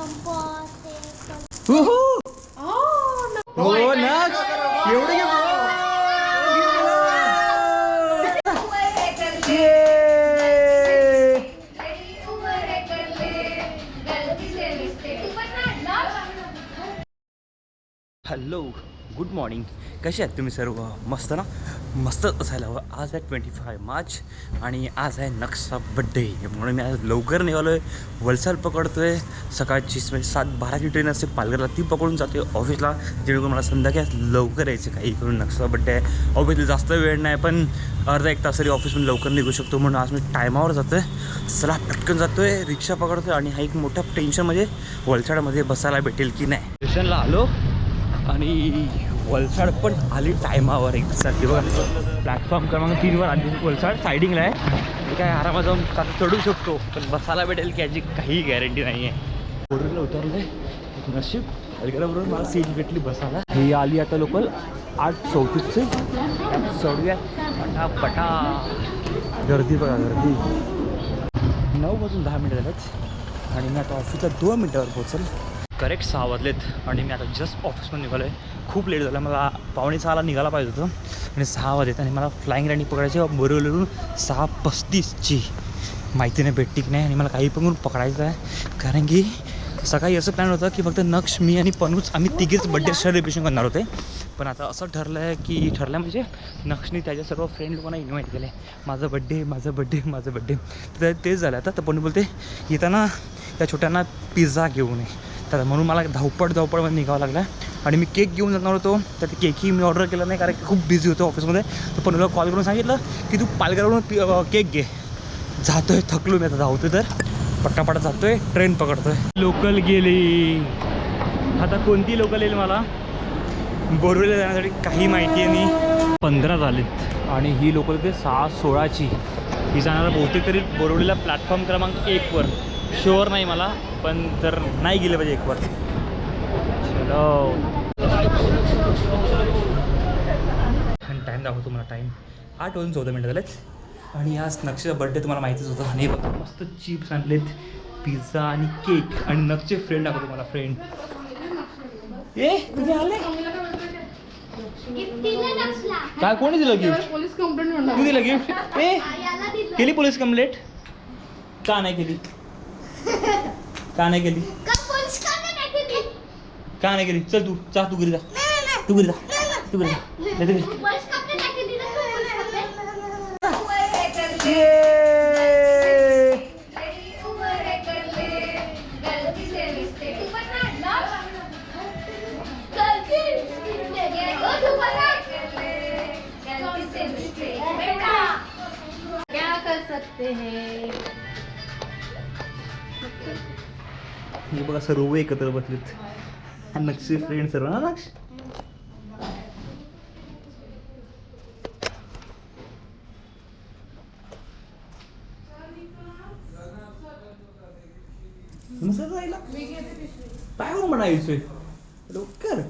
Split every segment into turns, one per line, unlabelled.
हो नक्ष एवढे hello good morning. कसे आहेत तुम्ही सर्व? मस्त ना? मस्तच असायला हवं. आज आहे 25 मार्च आणि आज आहे नक्षचा बड्डे. म्हणून मी आज लवकर निघालो आहे. वलसाड पकडतो आहे. सकाळची म्हणजे 7:12ची ट्रेन असते पालघरला, ती पकडून जाते ऑफिसला, जेणेकरून मला संध्याकाळी लवकर यायचं. काही करून नक्षचा बड्डे आहे. ऑफिसला जास्त वेळ नाही, पण अर्धा एक तास तरी ऑफिसमध्ये लवकर निघू शकतो. म्हणून आज मी टायमावर जातो आहे. चला पटकन जातो आहे, रिक्षा पकडतो आहे. आणि हा एक मोठा टेन्शन म्हणजे वलसाडमध्ये बसायला भेटेल की नाही. स्टेशनला आलो आणि वलसाड पण आली टायमावर एकसारखी. बघा प्लॅटफॉर्म क्रमांक 3वर आली वलसाड. सायडिंगला आहे, ते काय आरामात जाऊन चढू शकतो, पण बसायला भेटेल की याची काही गॅरंटी नाही आहे. बोर्डरला उतरलं आहे नशीब, बरोबर मला सीट भेटली बसायला. ही आली आता लोकल 8:34चे. चढूया पटापटा. गर्दी बघा, गर्दी. 9 वाजून 10 मिनिटं झालेत आणि मी आता ऑफिसला 2 मिनिटावर पोहोचेल. करेक्ट 6 वाजलेत आणि मी आता जस्ट ऑफिसमध्ये निघालो आहे. खूप लेट झाला, मला 5:45ला निघायला पाहिजे होतं आणि 6 वाजलेत आणि मला फ्लाईंग राणी पकडायची. बोरिवलीवरून 6:35ची. माहिती नाही भेटती की नाही आणि मला काही पण पकडायचं आहे. कारण की सकाळी असं प्लॅन होतं की फक्त नक्ष, मी आणि पनूज आम्ही तिघेच बड्डे सेलिब्रेशन करणार होते. पण आता असं ठरलं आहे की म्हणजे नक्षनी त्याच्या सर्व फ्रेंड लोकांना इन्व्हाइट केलं आहे. माझा बड्डे. तर तेच झालं. आता तर पनू बोलते येताना त्या छोट्यांना पिझ्झा घेऊन ये. तर म्हणून मला धावपळमध्ये निघावं लागलं आणि मी केक घेऊन जाणार होतो. तर ते केकही मी ऑर्डर केलं नाही, कारण की खूप बिझी होतो ऑफिसमध्ये. तर पनूला कॉल करून सांगितलं की तू पालघरवरून केक घे. जातोय, थकलो मी आता, धावतोय तर पटापट जातोय. ट्रेन पकडतोय. लोकल गेली. आता कोणती लोकल येईल मला बोरिवलीला जाण्यासाठी काही माहिती आहे नाही. 15 झालेत आणि ही लोकल ते 6:16ची. ही जाणार बहुतेक तरी बोरिवलीला प्लॅटफॉर्म क्रमांक 1वर. शुअर नाही मला, पण तर नाही गेलं पाहिजे 1वर. चलो आणि टाईम दाखवतो मला. टाईम 8:14 झालेत आणि आज नक्षचा बड्डे तुम्हाला माहितीच होतं. आणि बघा मस्त चिप्स आणलेत, पिझ्झा आणि केक. आणि नक्षचे फ्रेंड दाखवतो मला. फ्रेंड तुम्ही आले काय? कोणी दिलं गिफ्ट? Police complaint. तू दिलं गिफ्ट? केली पोलीस कंप्लेंट? का नाही केली? का नाही केली? चल तू घरी जा. तू घरी जा.
क्या कर सकते हैं.
हे बघा सर्व एकत्र बसलेत. नक्षी फ्रेंड सर्व ना. नक्ष काय करून म्हणायचंय लवकर.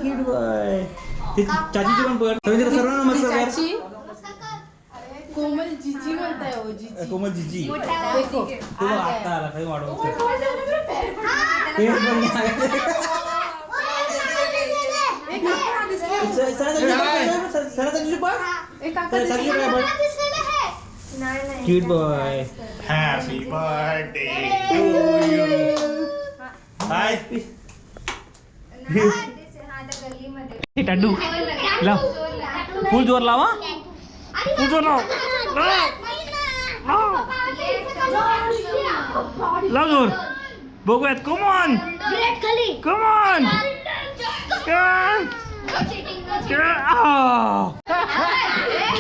Good bye. चाचीची पण पकड. सर्वांना मस्त.
कोमल जीजी म्हणताय हो. जीजी.
कोमल जीजी.
देखो
आता आला काही वाढवतो. Cute boy. Happy birthday to you. Hi tattoo लाव. फुल जोर लावा. फुल जोर लाव. लाव जोर. बघूयात. Come on come on.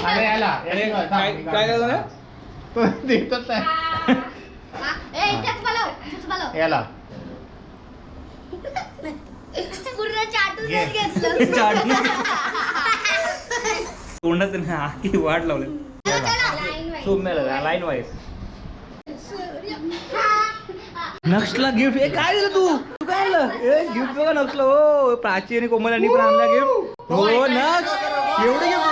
अरे याला काय झालं देतच आहे याला.
तोंडात वाट लावले. लाईन वाईज नक्षला गिफ्ट. काय दिलं तू काय आलं गिफ्ट? बघा नक्षला. हो प्राची आणि कोमल यांनी पण आणला गिफ्ट. हो नक्ष एवढे गिफ्ट.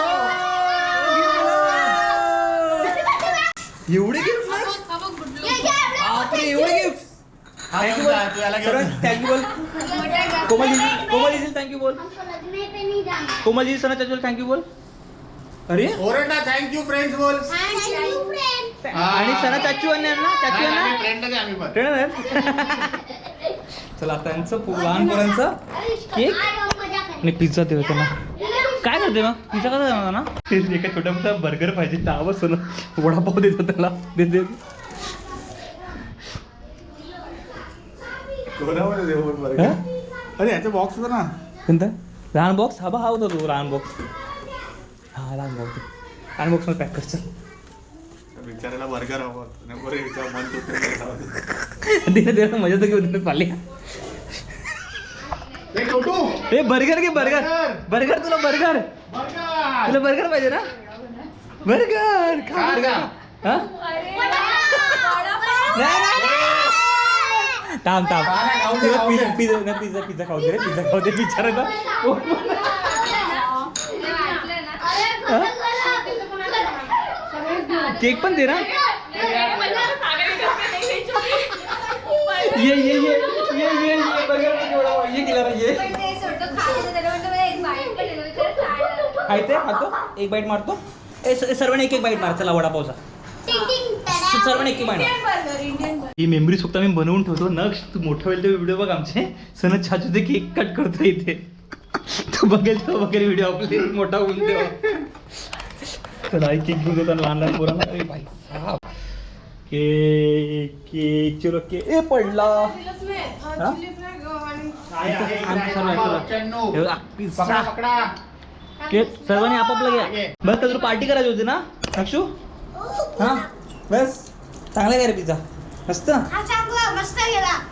एवढे गिफ्ट नक्ष. बापरे एवढे गिफ्ट. थँक्यू बोल सर्वांना थँक्यू बोल कोमल थँक्यू बोल कोमल सना चाचू थँक्यू बोल अरे
ओरडा थँक्यू फ्रेंड्स बोल
आणि सना चाचू ना
फ्रेंडच आहे आम्ही पण.
फ्रेंड आहेत चला त्यांचं लहान पोरांचं केक आणि पिझ्झा देऊ त्यांना काय करते मग पिझ्झा कसा करणार ना एका छोट्या मोठा बर्गर पाहिजे त्यावर ना वडापाव देतो त्याला देते
अरे याचा बॉक्स होता ना
कोणता लहान बॉक्स हा होता तो लहान बॉक्स हा लहान बॉक्स मध्ये पॅक कर
विचारायला बर्गर हवं नको रे विचार मन
दे मजा तर घेऊन पाले ए बर्गर घे बर्गर तुला बर्गर पाहिजे ना बर्गर खा बर्गर हा थांब पिझ्झा खाऊ दे रे पिझ्झा खाऊ दे विचारायला केक पण दे ना ये केला ये खायते खातो एक बाईट मारतो सर्वांनी एक बाईट मार चला वडापावचा सर्वांनी एक बाईट ही मेमरीज फक्त आम्ही बनवून ठेवतो नेक्स्ट तू मोठं होईल ते व्हिडिओ बघ आमचे सनत छाचू ते केक कट करतो इथे तू बघेल व्हिडिओ आपले मोठा होऊन तेव्हा चला एक केक घेऊन देतो लहान पोरांना अरे भाई साहब केक चलो केक ए पडला केक सर्वांनी आपापला घ्या बस तुला पार्टी करायची होती ना अक्षू हा बस चांगला काय रे पिझ्झा मस्त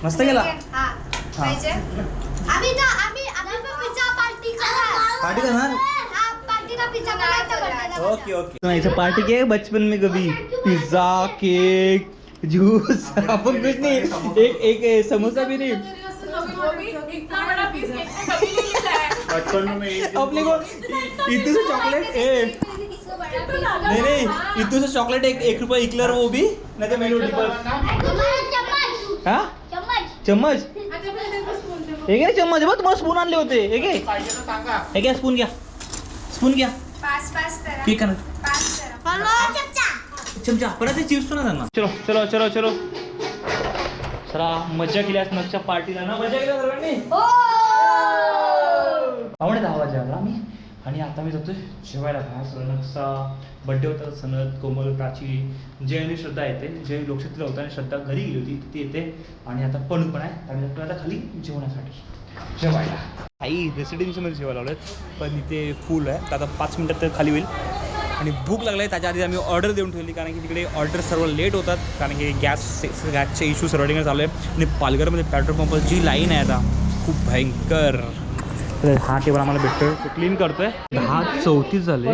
मस्त गेला पार्टी करणार ओके इसे पार्टी के बचपन में कभी पिज्जा केक जूस अपन कुछ नहीं एक समोसा भी नहीं अपने को इतू से चॉकलेट नहीं इतू से चॉकलेट एक रुपया इकलर वो भी नहीं तो मेनू हाँ चम्मच एक है चम्मच बघ तुम्हाला स्पून आणले होते एक है स्पून घ्या केक करना चमचा परत ते चिप्स ना त्यांना चलो चला मजा केली आज नगच्या पार्टीला ना मजा केली सर्वांनी आवडत आवाज आला मी आणि आता मी जातोय जेवायला बाहेर नगचा बड्डे होता सनत कोमल प्राची जय आणि श्रद्धा येते जय लोकशक्तीला होता आणि श्रद्धा घरी गेली होती ती येते आणि आता पणू पण आहे आणि आता खाली जेवणासाठी जेवायला आई रेसिडेन्सीमध्ये जेवायला लावलेत पण इथे फुल आहे तर आता 5 मिनिटात तर खाली होईल आणि भूक लागली आहे त्याच्या आधी आम्ही ऑर्डर देऊन ठेवली कारण की तिकडे ऑर्डर सर्व लेट होतात कारण की गॅसचे इश्यू सर्वांकडे चालू आहे आणि पालघरमध्ये पेट्रोल पंपाची जी लाईन आहे आता खूप भयंकर हा टेबल आम्हाला भेटतोय तो क्लीन करतोय 10:34 झाले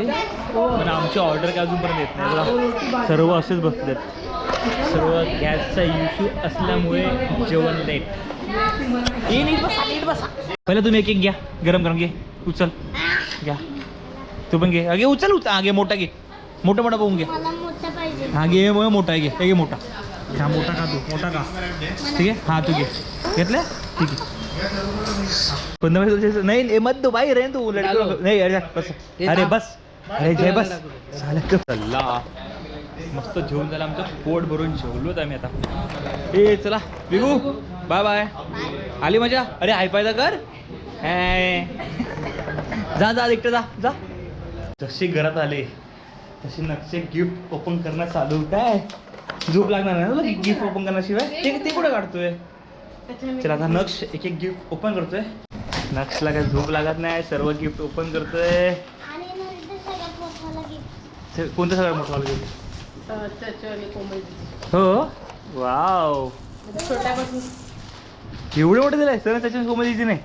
पण आमची ऑर्डर काय अजूनपर्यंत येत नाही सर्व असेच बसलेत सर्व गॅसचा इश्यू असल्यामुळे जेवण लेट नीट बसा पहिला तुम्ही एक घ्या गरम घे उचल घ्या तू पण घे उचल घे मोठा घे मोठा बघून घे हा घे मोठा घे मोठा हा मोठा का तू मोठा का ठीक आहे हा तू घे घेतलं ठीक आहे 15 नाही मत दो भाई रे तू नाही अरे बस अरे जय बस चला मस्त जेवण झालं आमचं पोट भरून जेवलोत आम्ही आता ए चला विगू बाय बाय आली मजा अरे हाय फायदा कर जा एकटं जा जसे घरात आले तसे नक्षे गिफ्ट ओपन करणं चालू काय झोप लागणार नाही गिफ्ट ओपन करण्याशिवाय ते कुठे काढतोय चला आता नक्ष एक गिफ्ट ओपन करतोय नक्षला काय झोप लागत नाही सर्व गिफ्ट ओपन करतोय कोणतं सगळ्यात मोठं गिफ्ट हो वाव एवढे मोठे दिलाय सर त्याच्या कोमलीची नाही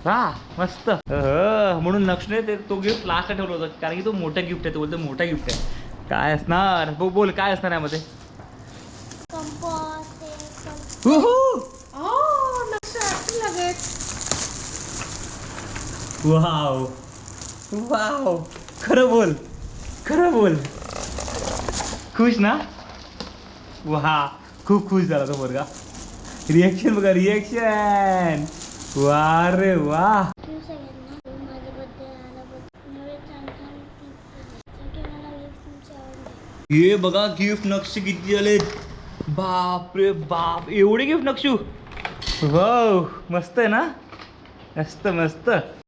हा मस्त म्हणून नक्षने ते तो गिफ्ट लास्टला ठेवलं होतं कारण की तो मोठा गिफ्ट आहे तो बोलतो मोठा गिफ्ट आहे काय असणार बोल काय असणार यामध्ये वाव वाव खरं बोल खुश ना वा खूप खुश झाला तो पोरगा रिएक्शन बघा रिएक्शन. वा रे वा. हे बघा गिफ्ट नक्ष किती आले. बाप रे बाप एवढे गिफ्ट नक्षू. वाव मस्त आहे ना. मस्त मस्त.